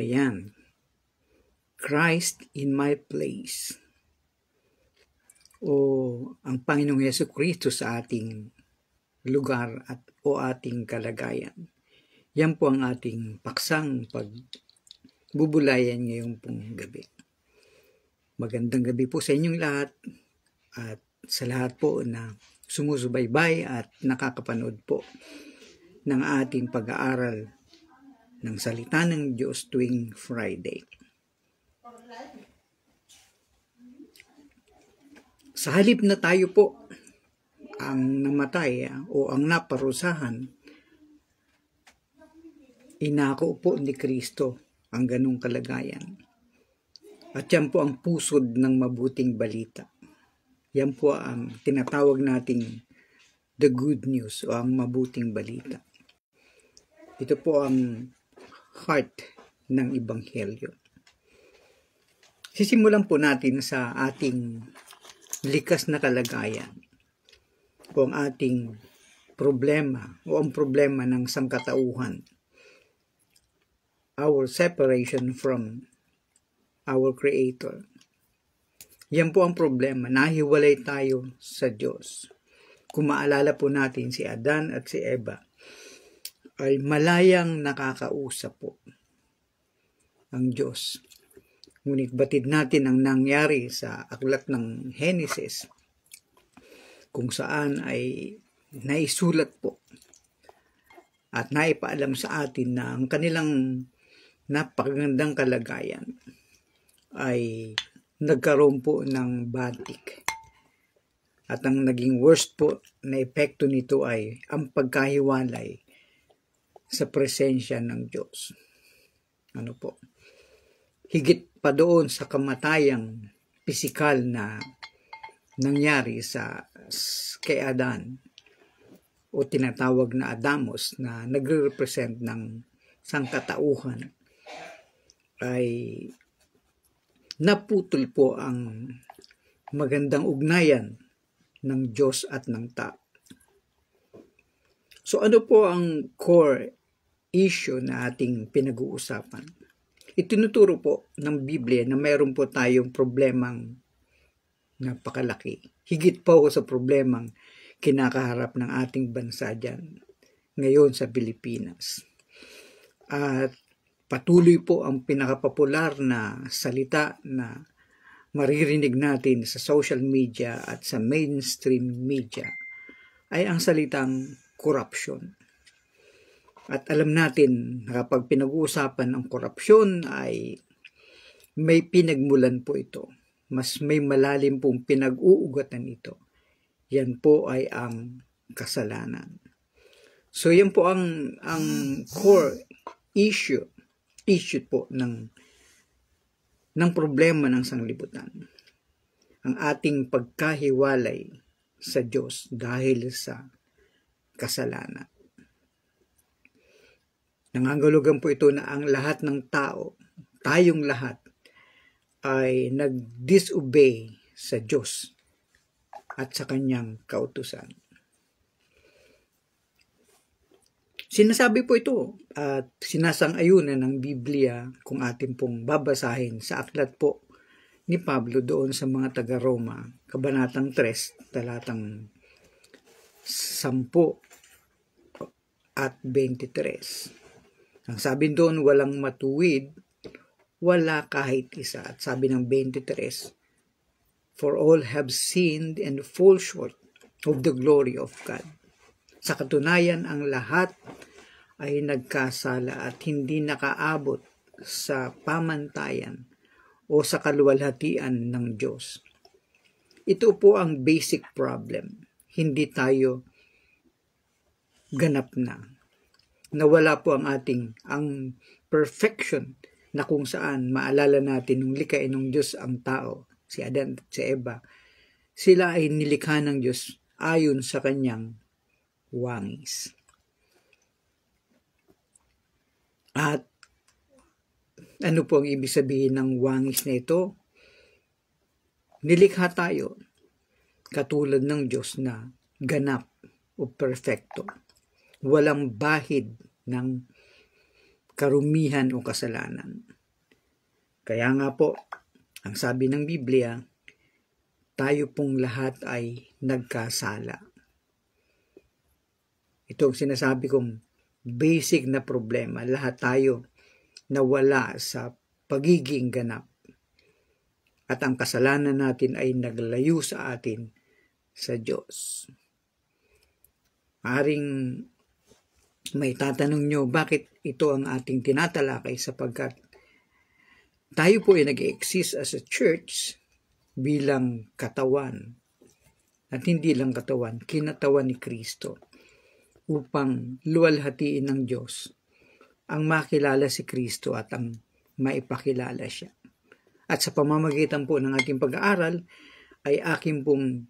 Ayan. Christ in my place. O ang Panginoong Jesucristo sa ating lugar o ating kalagayan. Yan po ang ating paksang pagbubulayan ngayong pong gabi. Magandang gabi po sa inyong lahat at sa lahat po na sumusubaybay at nakakapanood po ng ating pag-aaral ng salita ng Diyos tuwing Friday. Sa halip na tayo po ang namatay o ang naparusahan, inako po ni Kristo ang ganong kalagayan. At yan po ang pusod ng mabuting balita. Yan po ang tinatawag nating the good news o ang mabuting balita. Ito po ang heart ng Ebanghelyo. Sisimulan po natin sa ating likas na kalagayan o ang ating problema o ang problema ng sangkatauhan. Our separation from our Creator. Yan po ang problema. Nahiwalay tayo sa Diyos. Kung maalala po natin si Adan at si Eva, ay malayang nakakausap po ang Diyos. Ngunit batid natin ang nangyari sa aklat ng Genesis, kung saan ay naisulat po at naipaalam sa atin na ang kanilang napakagandang kalagayan ay nagkaroon po ng batik. At ang naging worst po na epekto nito ay ang pagkahiwalay sa presensya ng Diyos. Ano po? Higit pa doon sa kamatayang pisikal na nangyari kay Adan o tinatawag na Adamos na nagre-represent ng sangkatauhan, ay naputol po ang magandang ugnayan ng Diyos at ng tao. So ano po ang core issue na ating pinag-uusapan? Itinuturo po ng Biblia na mayroon po tayong problemang napakalaki. Higit pa sa problemang kinakaharap ng ating bansa dyan ngayon sa Pilipinas. At patuloy po ang pinakapopular na salita na maririnig natin sa social media at sa mainstream media ay ang salitang corruption. At alam natin na kapag pinag-uusapan ang korupsyon ay may pinagmulan po ito. Mas may malalim pong pinag-uugatan ito. Yan po ay ang kasalanan. So yan po ang core issue po ng problema ng sanglibutan. Ang ating pagkahiwalay sa Diyos dahil sa kasalanan. Nangangahulugan po ito na ang lahat ng tao, tayong lahat, ay nag-disobey sa Diyos at sa kanyang kautusan. Sinasabi po ito at sinasang-ayunan ng Biblia kung atin pong babasahin sa aklat po ni Pablo doon sa mga taga-Roma, Kabanatang 3, talatang 10 at 23. Ang sabi doon, walang matuwid, wala kahit isa. At sabi ng 23, for all have sinned and fall short of the glory of God. Sa katunayan, ang lahat ay nagkasala at hindi nakaabot sa pamantayan o sa kaluwalhatian ng Diyos. Ito po ang basic problem. Hindi tayo ganap na. Nawala po ang perfection na kung saan maalala natin nung likhain ng Diyos ang tao, si Adan at si Eva. Sila ay nilikha ng Diyos ayon sa kanyang wangis. At ano po ang ibig sabihin ng wangis na ito? Nilikha tayo katulad ng Diyos na ganap o perfecto. Walang bahid ng karumihan o kasalanan. Kaya nga po, ang sabi ng Biblia, tayo pong lahat ay nagkasala. Ito ang sinasabi kong basic na problema. Lahat tayo nawala sa pagiging ganap. At ang kasalanan natin ay naglayo sa atin sa Diyos. Maaring may tatanong nyo, bakit ito ang ating tinatalakay? Sapagkat tayo po ay nag-exist as a church bilang katawan. At hindi lang katawan, kinatawan ni Kristo. Upang luwalhatiin ng Diyos ang makilala si Kristo at ang maipakilala siya. At sa pamamagitan po ng ating pag-aaral ay aking pong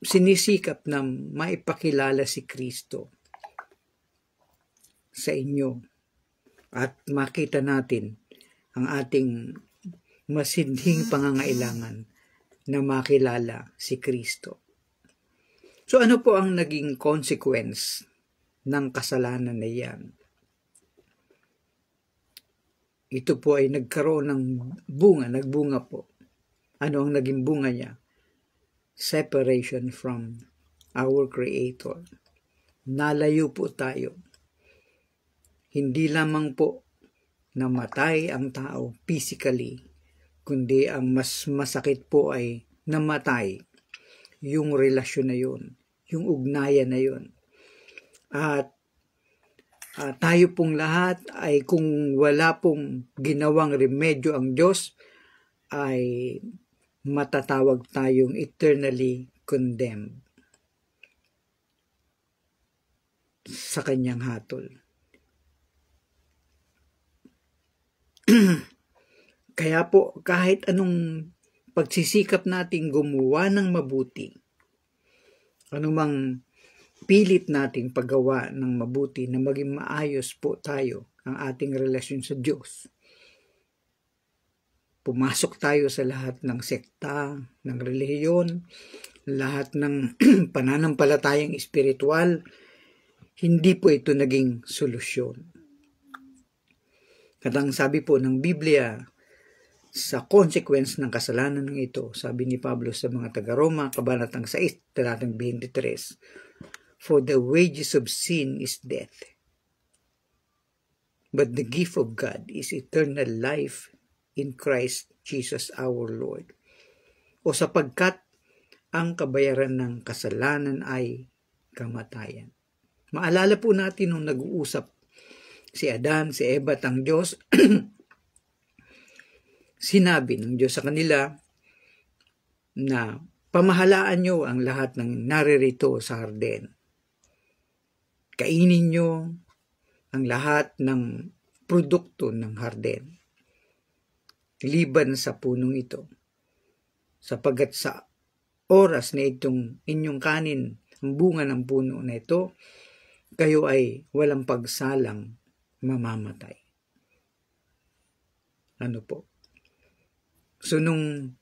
sinisikap na maipakilala si Kristo sa inyo at makita natin ang ating masinding pangangailangan na makilala si Kristo. So ano po ang naging consequence ng kasalanan na yan? Ito po ay nagkaroon ng nagbunga po. Ano ang naging bunga niya? Separation from our Creator. Nalayo po tayo. Hindi lamang po namatay ang tao physically, kundi ang mas masakit po ay namatay yung relasyon na yun, yung ugnayan na yun. At tayo pong lahat ay kung wala pong ginawang remedyo ang Diyos, ay matatawag tayong eternally condemned sa kanyang hatol. Kaya po, kahit anong pagsisikap nating gumawa ng mabuti, anumang pilit nating paggawa ng mabuti na maging maayos po tayo ang ating relasyon sa Diyos. Pumasok tayo sa lahat ng sekta, ng relihiyon, lahat ng pananampalatayang espiritual, hindi po ito naging solusyon. At ang sabi po ng Biblia, sa consequence ng kasalanan ng ito, sabi ni Pablo sa mga taga-Roma, kabanatang 6, talatang 23, for the wages of sin is death, but the gift of God is eternal life in Christ Jesus our Lord. O sapagkat ang kabayaran ng kasalanan ay kamatayan. Maalala po natin nung nag-uusap si Adan, si Eva at ang Diyos, sinabi ng Diyos sa kanila na pamahalaan nyo ang lahat ng naririto sa harden. Kainin nyo ang lahat ng produkto ng harden, liban sa punong ito. Sapagkat sa oras na itong inyong kanin, ang bunga ng puno na ito, kayo ay walang pagsalang mamamatay. Ano po? So nung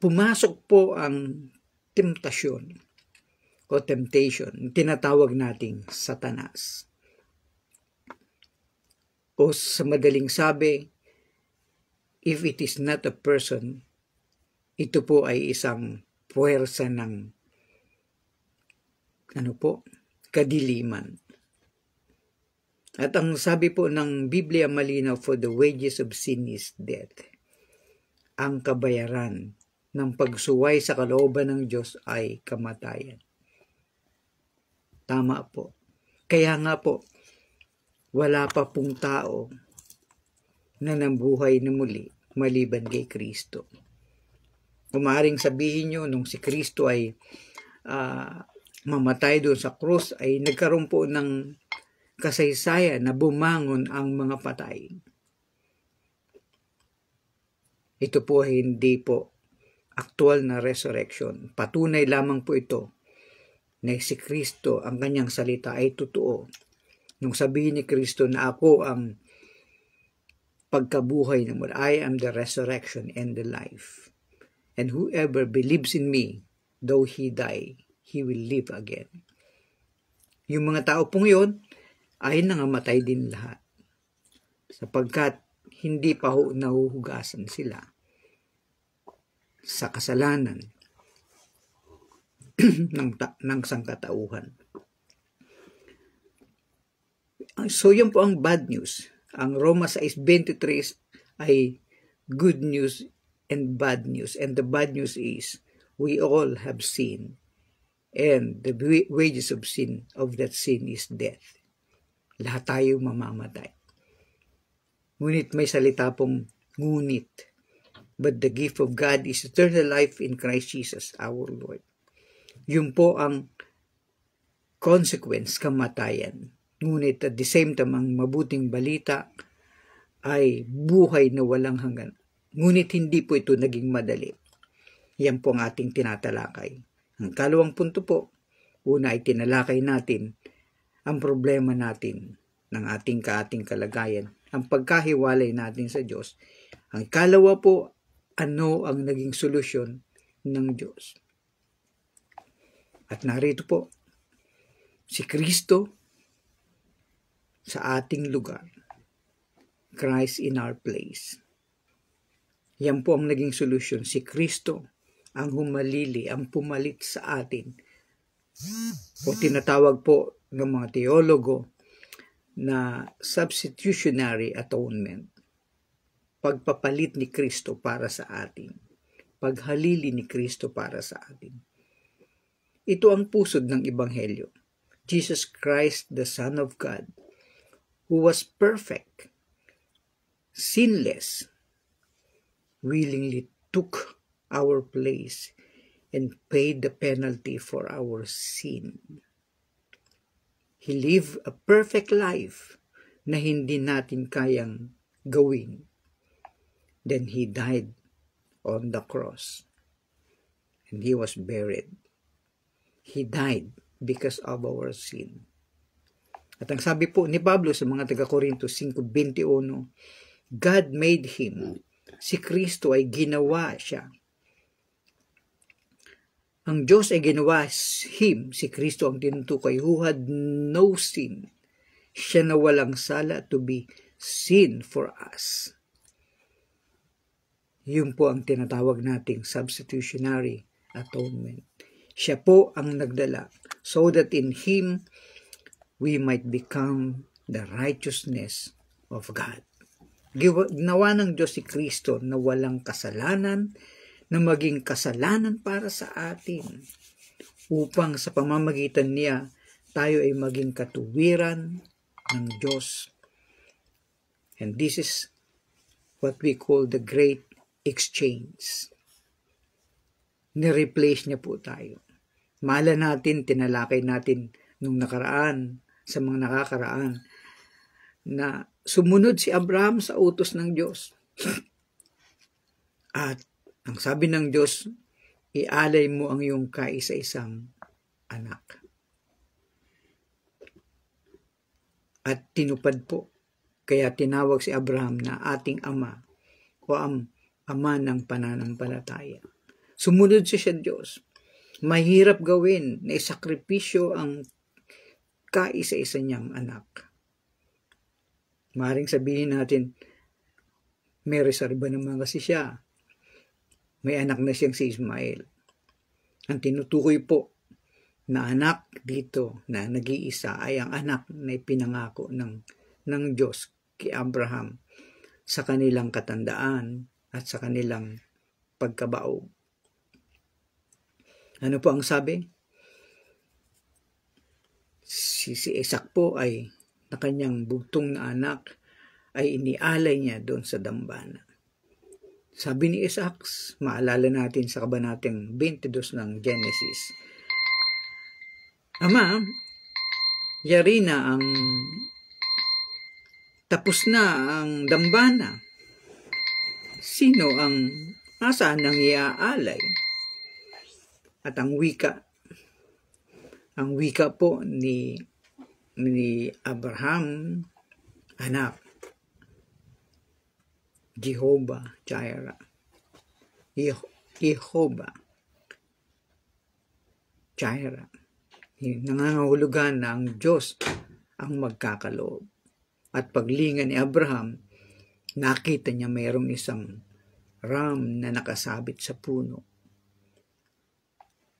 pumasok po ang temptation, tinatawag nating Satanas. O sa madaling sabi, if it is not a person, ito po ay isang puwersa ng kadiliman. At ang sabi po ng Biblia malinaw, for the wages of sin is death. Ang kabayaran ng pagsuway sa kalooban ng Diyos ay kamatayan. Tama po. Kaya nga po, wala pa pong tao na nabuhay na muli maliban kay Kristo. Umaring sabihin nyo, nung si Kristo ay mamatay doon sa krus, ay nagkaroon po ng kasaysayan na bumangon ang mga patay. Ito po ay hindi po aktual na resurrection. Patunay lamang po ito na si Kristo, ang kanyang salita ay totoo. Nung sabihin ni Kristo na ako ang pagkabuhay na mula, I am the resurrection and the life. And whoever believes in me, though he die, he will live again. Yung mga tao pong yun ay nangamatay din lahat, sapagkat hindi pa nahuhugasan sila sa kasalanan ng sangkatauhan. So yun po ang bad news. Ang Roma 6:23 ay good news and bad news. And the bad news is, we all have sinned. And the wages of that sin is death. Lahat tayo mamamatay. Ngunit may salita pong ngunit. But the gift of God is eternal life in Christ Jesus our Lord. Yun po ang consequence, kamatayan. Ngunit at the same time, ang mabuting balita ay buhay na walang hanggan. Ngunit hindi po ito naging madali. Yan po ang ating tinatalakay. Ang kalawang punto po, una ay tinalakay natin ang problema natin ng ating kalagayan, ang pagkahiwalay natin sa Diyos. Ang kalawa po, ano ang naging solusyon ng Diyos. At narito po, si Kristo sa ating lugar. Christ in our place. Yan po ang naging solusyon. Si Kristo ang humalili, ang pumalit sa atin. O tinatawag po ng mga teologo na substitutionary atonement. Pagpapalit ni Kristo para sa atin. Paghalili ni Kristo para sa atin. Ito ang pusod ng Ebanghelyo. Jesus Christ, the Son of God, who was perfect, sinless, willingly took our place and paid the penalty for our sin. He lived a perfect life na hindi natin kayang gawin. Then He died on the cross and He was buried. He died because of our sin. At ang sabi po ni Pablo sa mga taga-Korinto 5:21, God made Him. Si Kristo ay ginawa siya. Ang Diyos ay ginawa Him, si Kristo ang tinutukoy, who had no sin. Siya na walang sala to be sin for us. Yun po ang tinatawag nating substitutionary atonement. Siya po ang nagdala so that in Him we might become the righteousness of God. Ginawa ng Diyos si Kristo na walang kasalanan, na maging kasalanan para sa atin, upang sa pamamagitan niya, tayo ay maging katuwiran ng Diyos. And this is what we call the great exchange. Ni-replace niya po tayo. Mahala natin, tinalakay natin nung nakaraan, sa mga nakakaraan, na sumunod si Abraham sa utos ng Diyos. At ang sabi ng Diyos, ialay mo ang iyong kaisa-isang anak. At tinupad po. Kaya tinawag si Abraham na ating ama o ang ama ng pananampalataya. Sumunod siya sa Diyos. Mahirap gawin na isakripisyo ang kaisa-isa niyang anak. Maring sabihin natin, may reserba naman kasi siya. May anak na siyang si Ismael. Ang tinutukoy po na anak dito na nag-iisa ay ang anak na ipinangako ng Diyos kay Abraham sa kanilang katandaan at sa kanilang pagkabao. Ano po ang sabi? Si Isaac po ay na kanyang bugtong na anak ay inialay niya doon sa dambana. Sabi ni Isaac, maalala natin sa kabanatang 22 ng Genesis, Ama, yari na tapos na ang dambana. Sino nasaan ang iaalay? At ang wika po ni Abraham, anak, Jehovah Jireh. Jehovah Jireh. Nangangahulugan na ang Diyos ang magkakaloob. At paglingan ni Abraham, nakita niya mayroong isang ram na nakasabit sa puno.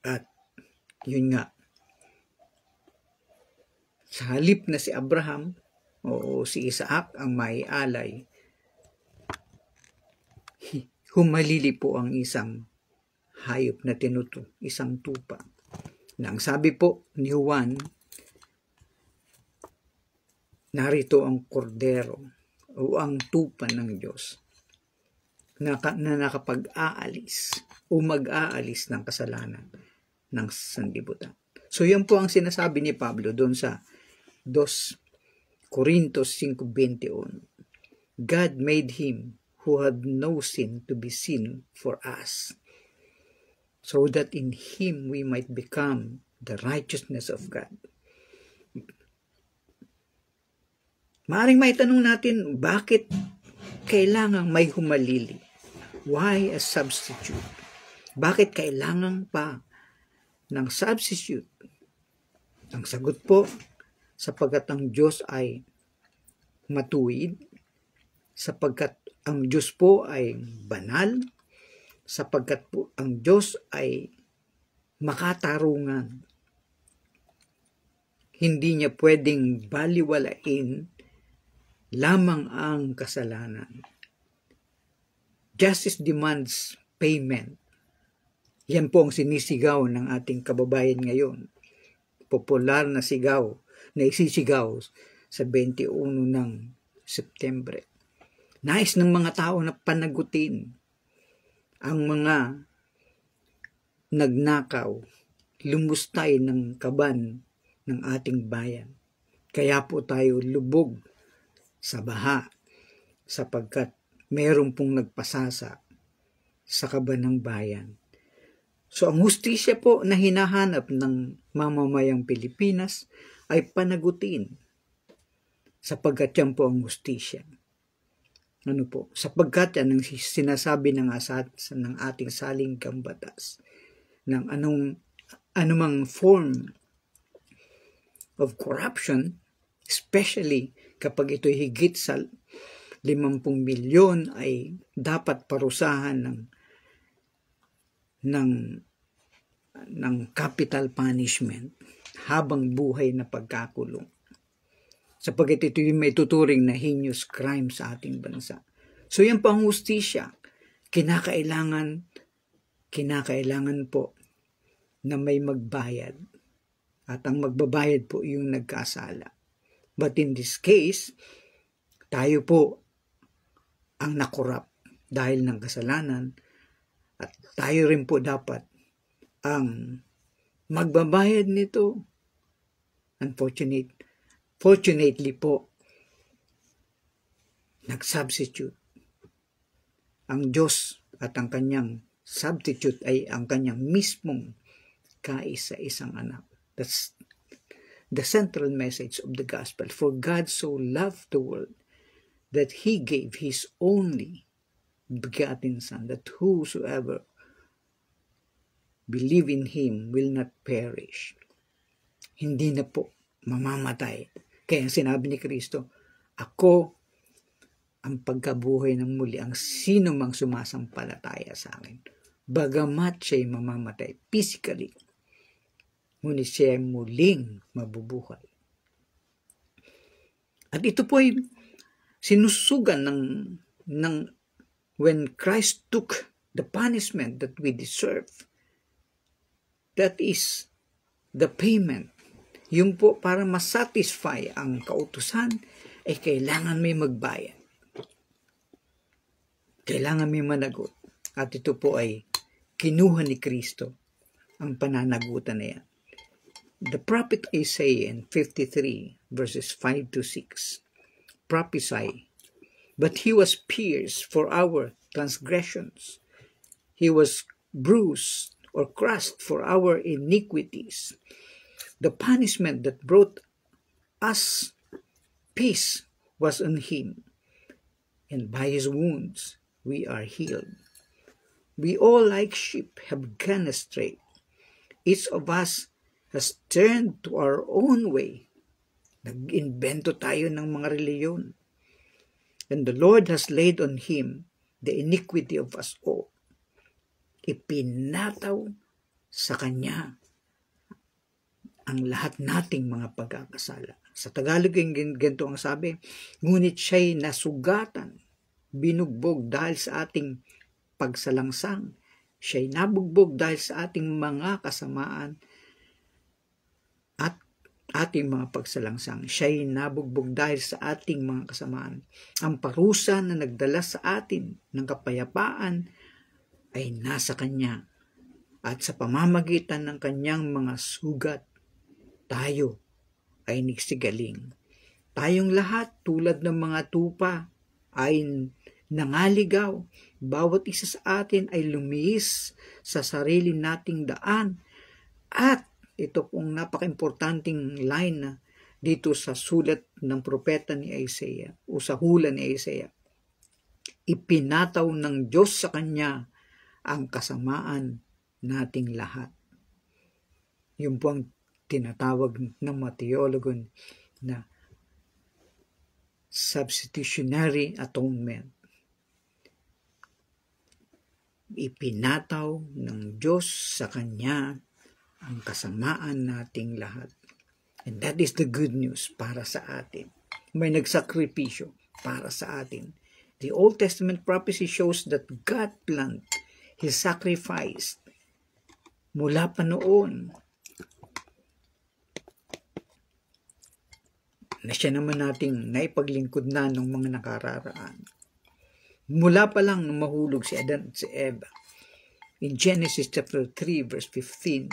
At yun nga, sa halip na si Abraham o si Isaac ang maialay, humalili po ang isang hayop na isang tupa. Na ang sabi po ni Juan, narito ang kordero o ang tupa ng Diyos na nakapag-aalis o mag-aalis ng kasalanan ng sanlibutan. So yan po ang sinasabi ni Pablo doon sa 2 Corintos 5:21. God made him who had no sin to be sin for us, so that in him we might become the righteousness of God. Maaring may tanong natin, bakit kailangan may humalili? Why a substitute? Bakit kailangan pa ng substitute? Ang sagot po, sapagkat ang Diyos ay matuwid, sapagkat ang Diyos po ay banal, sapagkat po ang Diyos ay makatarungan. Hindi niya pwedeng baliwalain lamang ang kasalanan. Justice demands payment. Yan po ang sinisigaw ng ating kababayan ngayon. Popular na sigaw na isisigaw sa 21 ng Setyembre. Nais ng mga tao na panagutin ang mga nagnakaw, lumustay ng kaban ng ating bayan. Kaya po tayo lubog sa baha sapagkat meron pong nagpasasa sa kaban ng bayan. So ang hustisya po na hinahanap ng mamamayang Pilipinas ay panagutin sapagkat yan po ang hustisya. Ano po? Sapagkat yan ang sinasabi ng ating saligang batas ng anumang form of corruption, especially kapag ito'y higit sa 50 milyon, ay dapat parusahan ng capital punishment habang buhay na pagkakulong. Sapagkat ito yung may tuturing na heinous crime sa ating bansa. So yan po ang hustisya. Kinakailangan po na may magbayad. At ang magbabayad po yung nagkasala. But in this case, tayo po ang nakorap dahil ng kasalanan. At tayo rin po dapat ang magbabayad nito. Fortunately po, nag-substitute. Ang Diyos at ang kanyang substitute ay ang kanyang mismong kaisa-isang anak. That's the central message of the gospel. For God so loved the world that He gave His only begotten Son, that whosoever believe in Him will not perish. Hindi na po mamamatay. Kaya sinabi ni Kristo, ako ang pagkabuhay ng muli, ang sino mang sumasampalataya sa akin. Bagamat siya'y mamamatay physically, ngunit siya'y muling mabubuhay. At ito po ay sinusugan ng when Christ took the punishment that we deserve. That is the payment. Yung po para masatisfy ang kautusan ay kailangan may magbayad. Kailangan may managot. At ito po ay kinuha ni Kristo ang pananagutan na yan. The prophet Isaiah in 53 verses 5 to 6 prophesy, but He was pierced for our transgressions. He was bruised or crushed for our iniquities. The punishment that brought us peace was on Him, and by His wounds we are healed. We all like sheep have gone astray. Each of us has turned to our own way, Nag-invento tayo ng mga reliyon. And the Lord has laid on him the iniquity of us all. Ipinataw sa kanya ang lahat nating mga pagkakasala. Sa Tagalog, ganito ang sabi, ngunit siya'y nasugatan, binugbog dahil sa ating pagsalangsang. Siya'y nabugbog dahil sa ating mga kasamaan at ating mga pagsalangsang. Siya'y nabugbog dahil sa ating mga kasamaan. Ang parusa na nagdala sa atin ng kapayapaan ay nasa kanya. At sa pamamagitan ng kanyang mga sugat, tayo ay nagsigaling. Tayong lahat tulad ng mga tupa ay nangaligaw. Bawat isa sa atin ay lumihis sa sarili nating daan. At ito pong napaka-importanting line na dito sa sulat ng propeta ni Isaiah o sa hula ni Isaiah. Ipinataw ng Diyos sa kanya ang kasamaan nating lahat. Yung po ang tinatawag ng mga teologo na substitutionary atonement. Ipinataw ng Diyos sa kanya ang kasamaan nating lahat. And that is the good news para sa atin. May nagsakripisyo para sa atin. The Old Testament prophecy shows that God planned His sacrifice mula pa noon na siya naman nating naipaglingkod na ng mga nakararaan. Mula pa lang nung mahulog si Adan at si Eva. In Genesis chapter 3 verse 15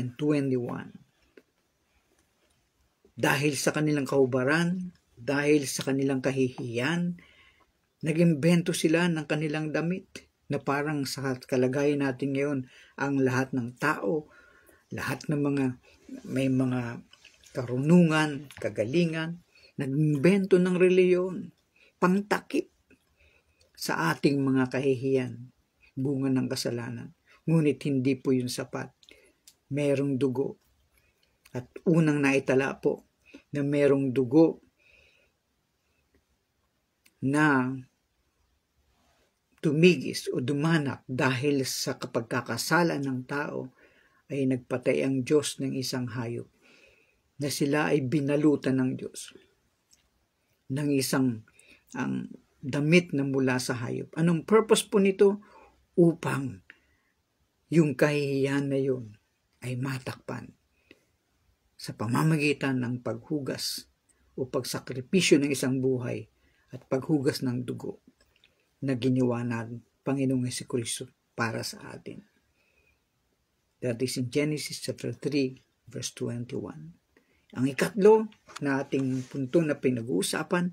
and 21. Dahil sa kanilang kahubaran, dahil sa kanilang kahihiyan, nag-imbento sila ng kanilang damit na parang sa kalagayan natin ngayon ang lahat ng tao, lahat ng may mga karunungan, kagalingan, nag-imbento ng reliyon, pangtakip sa ating mga kahihiyan, bunga ng kasalanan. Ngunit hindi po yun sapat. Merong dugo. At unang naitala po na merong dugo na tumigis o dumanak dahil sa kapagkakasala ng tao ay nagpatay ang Diyos ng isang hayop na sila ay binalutan ng Diyos ng isang damit na mula sa hayop. Anong purpose po nito? Upang yung kahihiyan na yun ay matakpan sa pamamagitan ng paghugas o pagsakripisyo ng isang buhay at paghugas ng dugo na ginawa ng Panginoong Jesucristo para sa atin. That is in Genesis chapter 3 verse 21. Ang ikatlo na ating punto na pinag-uusapan,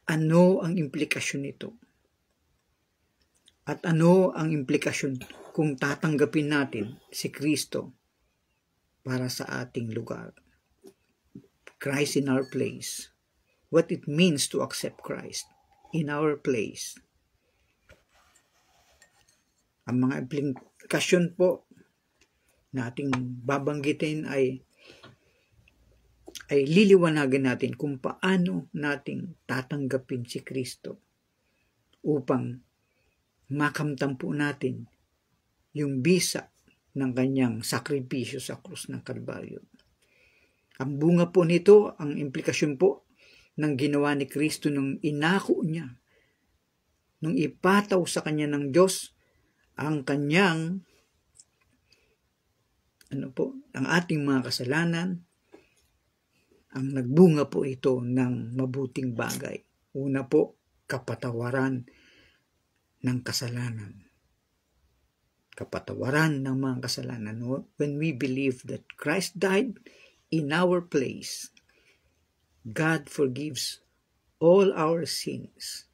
ano ang implikasyon nito? At ano ang implikasyon kung tatanggapin natin si Kristo para sa ating lugar? Christ in our place. What it means to accept Christ in our place. Ang mga implikasyon po na ating babanggitin ay liliwanagan natin kung paano nating tatanggapin si Kristo upang makamtan po natin yung bisa ng kanyang sakripisyo sa krus ng Kalbaryo. Ang bunga po nito, ang implikasyon po ng ginawa ni Kristo nung inako niya, nung ipataw sa kanya ng Diyos ang kanyang ang ating mga kasalanan. Ang nagbunga po ito ng mabuting bagay. Una po, kapatawaran ng kasalanan. Kapatawaran ng mga kasalanan. When we believe that Christ died in our place, God forgives all our sins.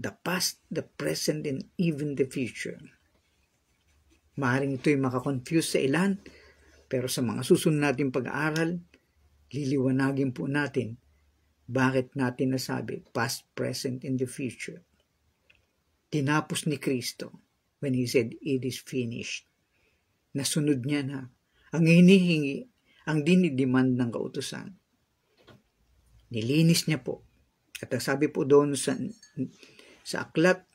The past, the present, and even the future. Maaaring ito'y makakonfuse sa ilan, pero sa mga susunod nating pag-aaral, liliwanagin po natin bakit natin nasabi past, present, and the future. Tinapos ni Kristo when He said, it is finished. Nasunod niya na. Ang hinihingi, ang dinidemand ng kautusan. Nilinis niya po. At ang sabi po doon sa aklat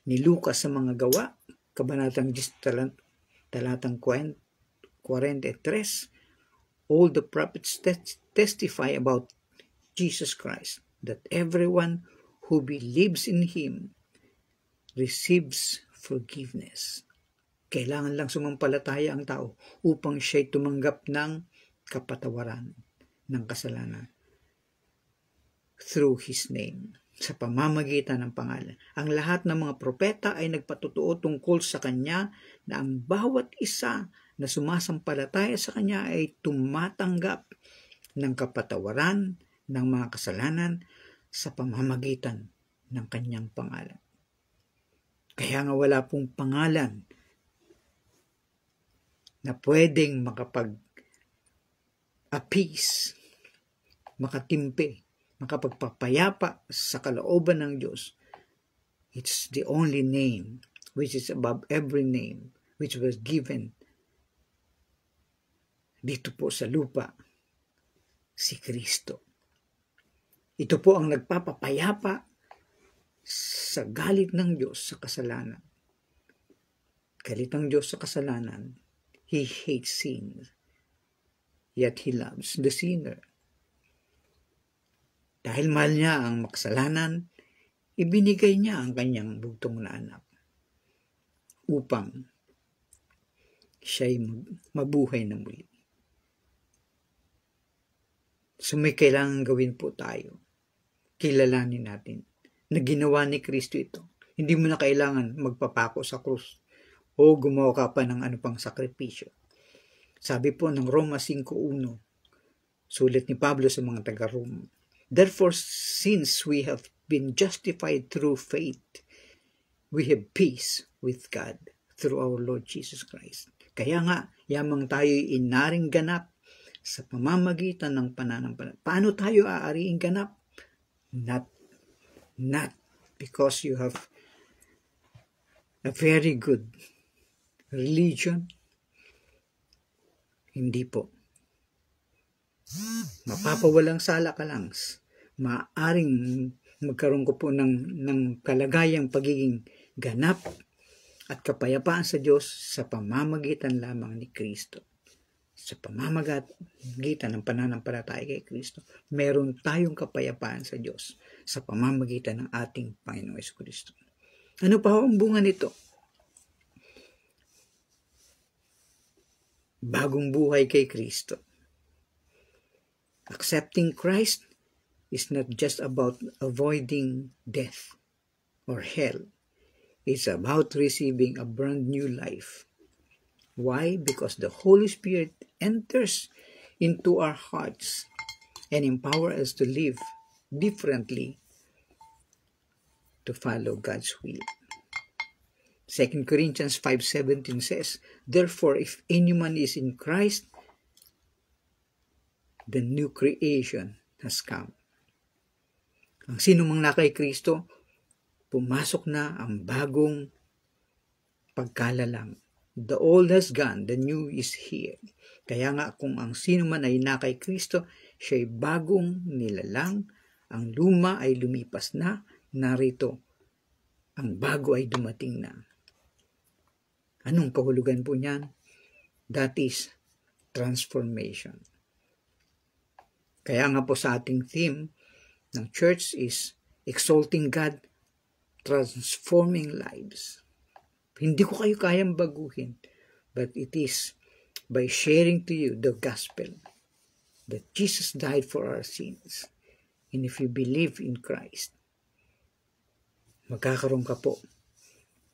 ni Lucas sa mga gawa, kabanatang 10, talatang 43, all the prophets testify about Jesus Christ, that everyone who believes in Him receives forgiveness. Kailangan lang sumampalataya ang tao upang siya'y tumanggap ng kapatawaran ng kasalanan through His name, sa pamamagitan ng pangalan. Ang lahat ng mga propeta ay nagpatotoo tungkol sa Kanya na ang bawat isa na sumasampalataya sa Kanya ay tumatanggap ng kapatawaran ng mga kasalanan sa pamamagitan ng Kanyang pangalan. Kaya nga wala pong pangalan na pwedeng makapag-appease, makatimpe, makapagpapayapa sa kalooban ng Diyos. It's the only name which is above every name which was given dito po sa lupa, si Kristo. Ito po ang nagpapapayapa sa galit ng Diyos sa kasalanan. Galit ng Diyos sa kasalanan. He hates sin, yet He loves the sinner. Dahil mahal niya ang makasalanan, ibinigay niya ang kanyang bugtong na anak upang siya'y mabuhay na muli. So may kailangan gawin po tayo. Kilalanin natin na ginawa ni Kristo ito. Hindi mo na kailangan magpapako sa krus o gumawa ka pa ng ano pang sakripisyo. Sabi po ng Roma 5:1, sulat ni Pablo sa mga taga-Roma, therefore, since we have been justified through faith, we have peace with God through our Lord Jesus Christ. Kaya nga, yamang tayo'y inaring ganap sa pamamagitan ng pananampalataya. Paano tayo aariing ganap? Not because you have a very good religion. Hindi po. Mapapawalang sala ka lang. Maaring magkaroon ko po ng kalagayang pagiging ganap at kapayapaan sa Diyos sa pamamagitan lamang ni Kristo. Sa pamamagitan ng pananampalataya kay Kristo, meron tayong kapayapaan sa Diyos sa pamamagitan ng ating Panginoong Jesucristo. Ano pa ang bunga nito? Bagong buhay kay Kristo. Accepting Christ is not just about avoiding death or hell. It's about receiving a brand new life. Why? Because the Holy Spirit enters into our hearts and empower us to live differently to follow God's will. 2 Corinthians 5:17 says, therefore, if anyone is in Christ, the new creation has come. Ang sino mang nakay Kristo, pumasok na ang bagong pagkalalang. The old has gone, the new is here. Kaya nga kung ang sino man ay nakay Kristo, siya'y bagong nilalang, ang luma ay lumipas na, narito, ang bago ay dumating na. Anong kahulugan po niyan? That is transformation. Kaya nga po sa ating theme ng church is exalting God, transforming lives. Hindi ko kayo kayang baguhin, but it is by sharing to you the gospel that Jesus died for our sins. And if you believe in Christ, magkakaroon ka po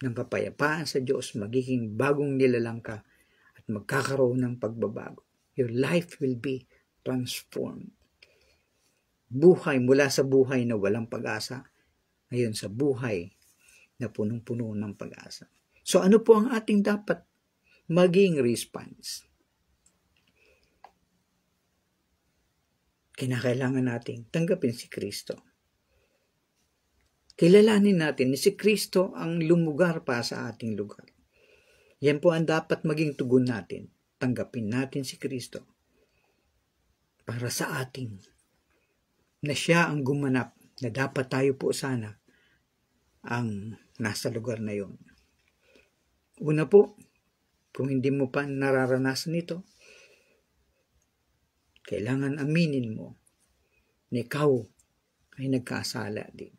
ng kapayapaan sa Diyos, magiging bagong nilalang ka, at magkakaroon ng pagbabago. Your life will be transformed. Buhay mula sa buhay na walang pag-asa, ngayon sa buhay na punong-puno ng pag-asa. So ano po ang ating dapat maging response? Kinakailangan nating tanggapin si Kristo. Kilalanin natin ni si Kristo ang lumugar pa sa ating lugar. Yan po ang dapat maging tugon natin. tanggapin natin si Kristo para sa ating, na siya ang gumanap, na dapat tayo po sana ang nasa lugar na yon. Una po, kung hindi mo pa nararanasan ito, kailangan aminin mo na ikaw ay nagkasala din.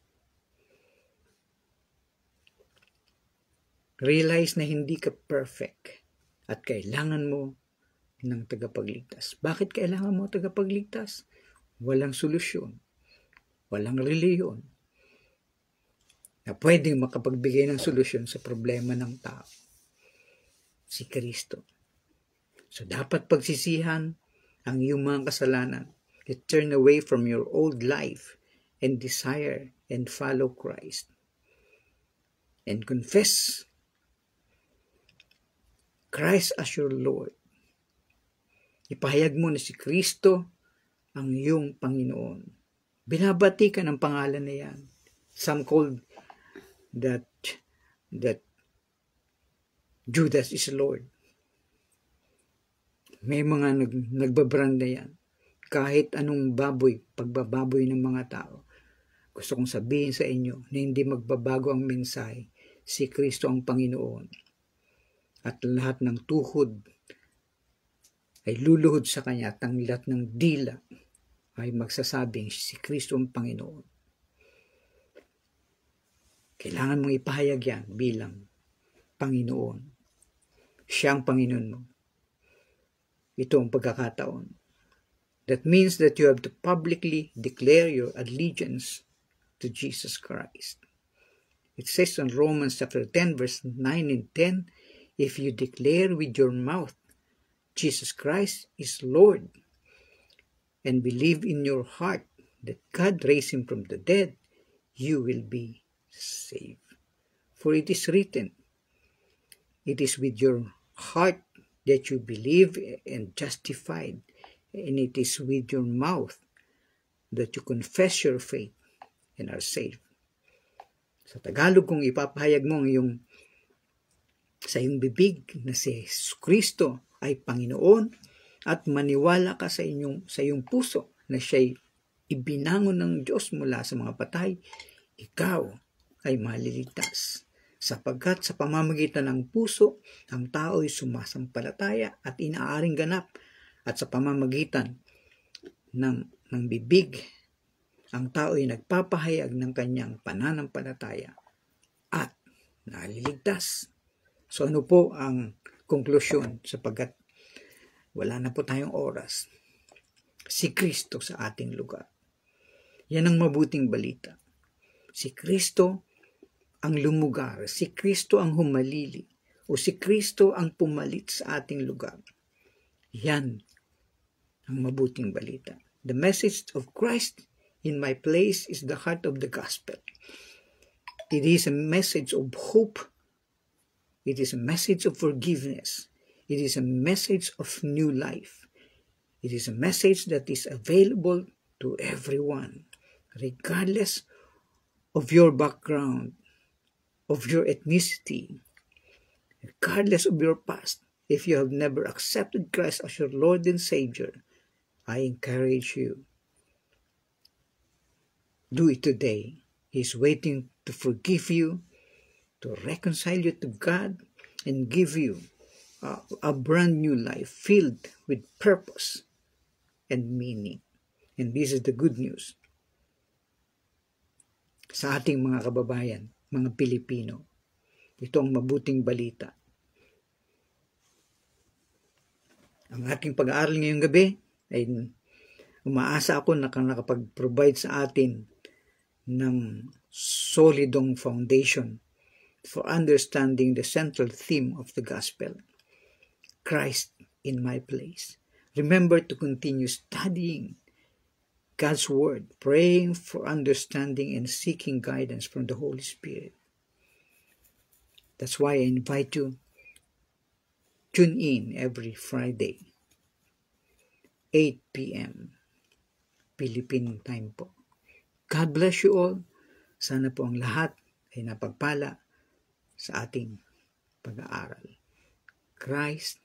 Realize na hindi ka perfect at kailangan mo ng tagapagligtas. Bakit kailangan mo tagapagligtas? Walang solusyon, walang reliyon na pwedeng makapagbigay ng solusyon sa problema ng tao. Si Kristo. So dapat pagsisihan ang iyong mga kasalanan. You turn away from your old life and desire and follow Christ. And confess Christ as your Lord. Ipahayag mo na si Kristo ang iyong Panginoon. Binabati ka ng pangalan na yan. Some called that Judas is Lord. May mga nagbabrand na yan. Kahit anong pagbababoy ng mga tao. Gusto kong sabihin sa inyo na hindi magbabago ang mensahe. Si Kristo ang Panginoon. At lahat ng tuhod ay luluhod sa Kanya at ang lahat ng dila ay magsasabing si Kristo ang Panginoon. Kailangan mong ipahayag yan bilang Panginoon. Siya ang Panginoon mo. Ito ang pagkakataon. That means that you have to publicly declare your allegiance to Jesus Christ. It says in Romans chapter 10 verse 9 and 10, if you declare with your mouth Jesus Christ is Lord and believe in your heart that God raised him from the dead, you will be saved. For it is written, it is with your heart that you believe and justified, and it is with your mouth that you confess your faith and are saved. Sa Tagalog, kung ipapahayag mo sa iyong bibig na si Kristo ay Panginoon at maniwala ka sa iyong puso na siya'y ibinangon ng Diyos mula sa mga patay, ikaw ay maliligtas. Sapagkat sa pamamagitan ng puso, ang tao ay sumasampalataya at inaaring ganap, at sa pamamagitan ng bibig, ang tao ay nagpapahayag ng kanyang pananampalataya at naliligtas. So ano po ang konklusyon? Sapagkat wala na po tayong oras. Si Kristo sa ating lugar. Yan ang mabuting balita. Si Kristo ang lumugar, si Kristo ang humalili, o si Kristo ang pumalit sa ating lugar. Yan ang mabuting balita. The message of Christ in my place is the heart of the gospel. It is a message of hope. It is a message of forgiveness. It is a message of new life. It is a message that is available to everyone, regardless of your background, of your ethnicity, regardless of your past. If you have never accepted Christ as your Lord and Savior, I encourage you, do it today. He's waiting to forgive you, to reconcile you to God, and give you a brand new life filled with purpose and meaning. And this is the good news sa ating mga kababayan, mga Pilipino. Ito ang mabuting balita. Ang ating pag-aaral ngayong gabi ay umaasa ako na nakapag-provide sa atin ng solidong foundation for understanding the central theme of the gospel, Christ in my place. Remember to continue studying God's Word, praying for understanding and seeking guidance from the Holy Spirit. That's why I invite you, tune in every Friday, 8 p.m. Philippine time po. God bless you all. Sana po ang lahat ay napagpala sa ating pag-aaral. Christ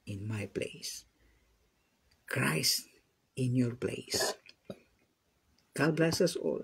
in my place. Christ in your place. God bless us all.